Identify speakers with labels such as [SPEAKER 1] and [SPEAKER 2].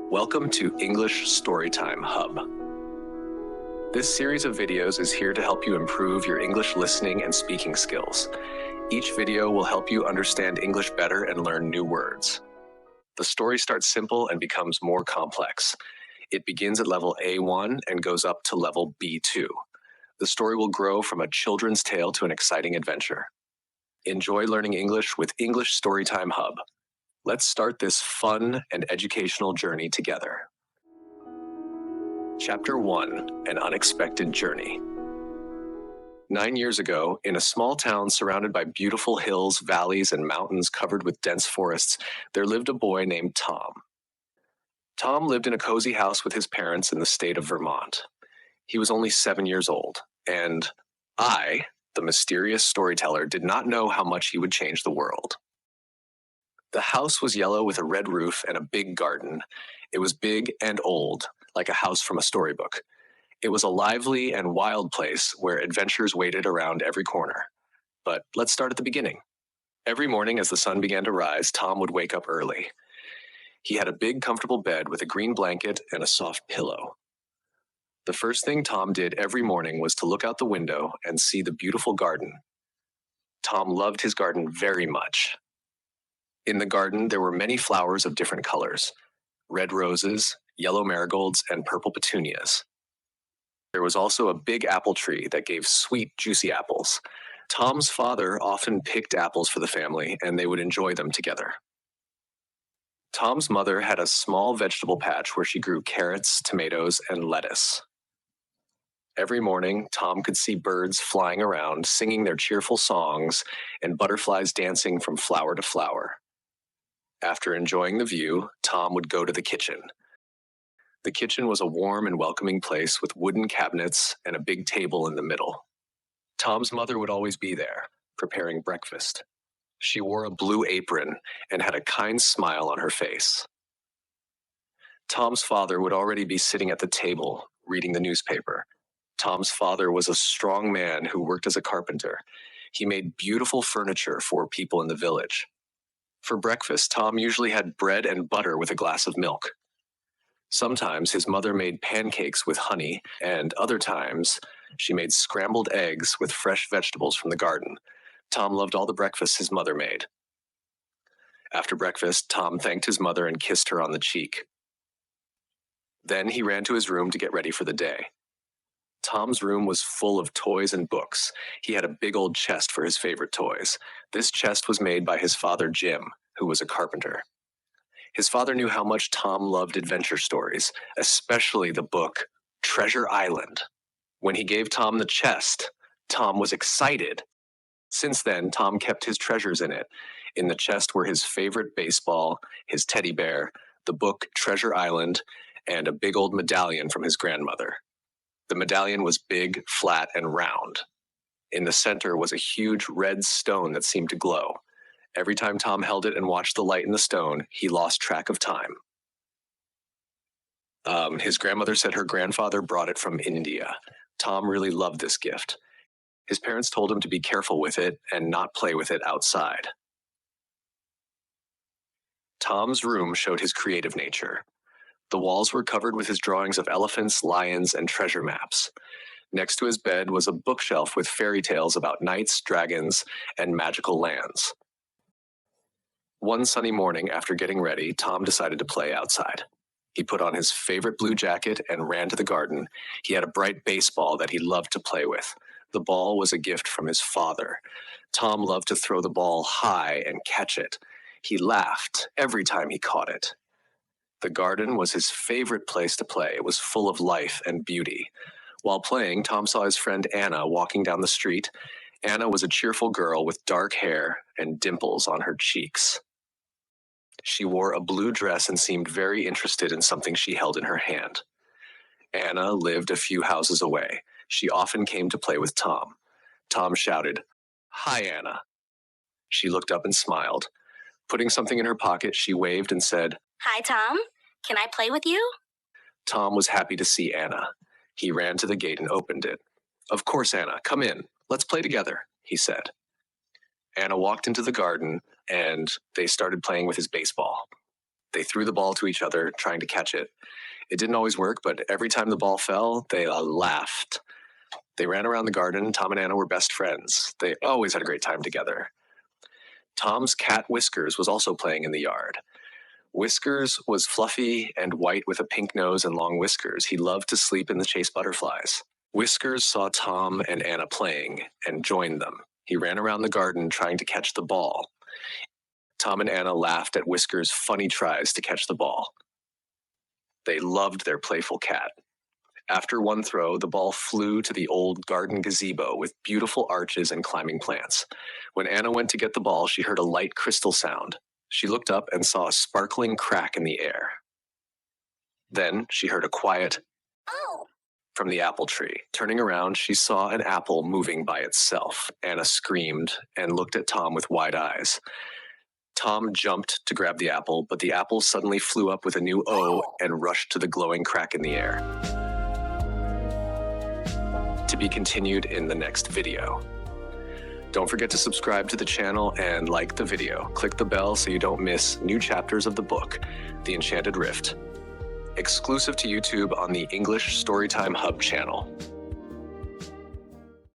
[SPEAKER 1] Welcome to English Storytime Hub. This series of videos is here to help you improve your English listening and speaking skills. Each video will help you understand English better and learn new words. The story starts simple and becomes more complex. It begins at level A1 and goes up to level B2. The story will grow from a children's tale to an exciting adventure. Enjoy learning English with English Storytime Hub. Let's start this fun and educational journey together. Chapter 1, An Unexpected Journey. 9 years ago, in a small town surrounded by beautiful hills, valleys, and mountains covered with dense forests, there lived a boy named Tom. Tom lived in a cozy house with his parents in the state of Vermont. He was only 7 years old, and I, the mysterious storyteller, did not know how much he would change the world. The house was yellow with a red roof and a big garden. It was big and old, like a house from a storybook. It was a lively and wild place where adventures waited around every corner. But let's start at the beginning. Every morning as the sun began to rise, Tom would wake up early. He had a big, comfortable bed with a green blanket and a soft pillow. The first thing Tom did every morning was to look out the window and see the beautiful garden. Tom loved his garden very much. In the garden, there were many flowers of different colors: red roses, yellow marigolds, and purple petunias. There was also a big apple tree that gave sweet, juicy apples. Tom's father often picked apples for the family, and they would enjoy them together. Tom's mother had a small vegetable patch where she grew carrots, tomatoes, and lettuce. Every morning, Tom could see birds flying around, singing their cheerful songs, and butterflies dancing from flower to flower. After enjoying the view, Tom would go to the kitchen. The kitchen was a warm and welcoming place with wooden cabinets and a big table in the middle. Tom's mother would always be there, preparing breakfast. She wore a blue apron and had a kind smile on her face. Tom's father would already be sitting at the table, reading the newspaper. Tom's father was a strong man who worked as a carpenter. He made beautiful furniture for people in the village. For breakfast, Tom usually had bread and butter with a glass of milk. Sometimes his mother made pancakes with honey, and other times she made scrambled eggs with fresh vegetables from the garden. Tom loved all the breakfasts his mother made. After breakfast, Tom thanked his mother and kissed her on the cheek. Then he ran to his room to get ready for the day. Tom's room was full of toys and books. He had a big old chest for his favorite toys. This chest was made by his father, Jim, who was a carpenter. His father knew how much Tom loved adventure stories, especially the book Treasure Island. When he gave Tom the chest, Tom was excited. Since then, Tom kept his treasures in it. In the chest were his favorite baseball, his teddy bear, the book Treasure Island, and a big old medallion from his grandmother. The medallion was big, flat, and round. In the center was a huge red stone that seemed to glow. Every time Tom held it and watched the light in the stone, he lost track of time. His grandmother said her grandfather brought it from India. Tom really loved this gift. His parents told him to be careful with it and not play with it outside. Tom's room showed his creative nature. The walls were covered with his drawings of elephants, lions, and treasure maps. Next to his bed was a bookshelf with fairy tales about knights, dragons, and magical lands. One sunny morning, after getting ready, Tom decided to play outside. He put on his favorite blue jacket and ran to the garden. He had a bright baseball that he loved to play with. The ball was a gift from his father. Tom loved to throw the ball high and catch it. He laughed every time he caught it. The garden was his favorite place to play. It was full of life and beauty. While playing, Tom saw his friend Anna walking down the street. Anna was a cheerful girl with dark hair and dimples on her cheeks. She wore a blue dress and seemed very interested in something she held in her hand. Anna lived a few houses away. She often came to play with Tom. Tom shouted, "Hi, Anna." She looked up and smiled. Putting something in her pocket, she waved and said,
[SPEAKER 2] "Hi, Tom. Can I play with you?"
[SPEAKER 1] Tom was happy to see Anna. He ran to the gate and opened it. "Of course, Anna, come in. Let's play together," he said. Anna walked into the garden, and they started playing with his baseball. They threw the ball to each other, trying to catch it. It didn't always work, but every time the ball fell, they laughed. They ran around the garden. Tom and Anna were best friends. They always had a great time together. Tom's cat Whiskers was also playing in the yard. Whiskers was fluffy and white with a pink nose and long whiskers. He loved to sleep and chase butterflies. Whiskers saw Tom and Anna playing and joined them. He ran around the garden trying to catch the ball. Tom and Anna laughed at Whiskers' funny tries to catch the ball. They loved their playful cat. After one throw, the ball flew to the old garden gazebo with beautiful arches and climbing plants. When Anna went to get the ball, she heard a light crystal sound. She looked up and saw a sparkling crack in the air. Then she heard a quiet "Oh" from the apple tree. Turning around, she saw an apple moving by itself. Anna screamed and looked at Tom with wide eyes. Tom jumped to grab the apple, but the apple suddenly flew up with a new "oh" and rushed to the glowing crack in the air. To be continued in the next video. Don't forget to subscribe to the channel and like the video. Click the bell so you don't miss new chapters of the book, The Enchanted Rift. Exclusive to YouTube on the English Storytime Hub channel.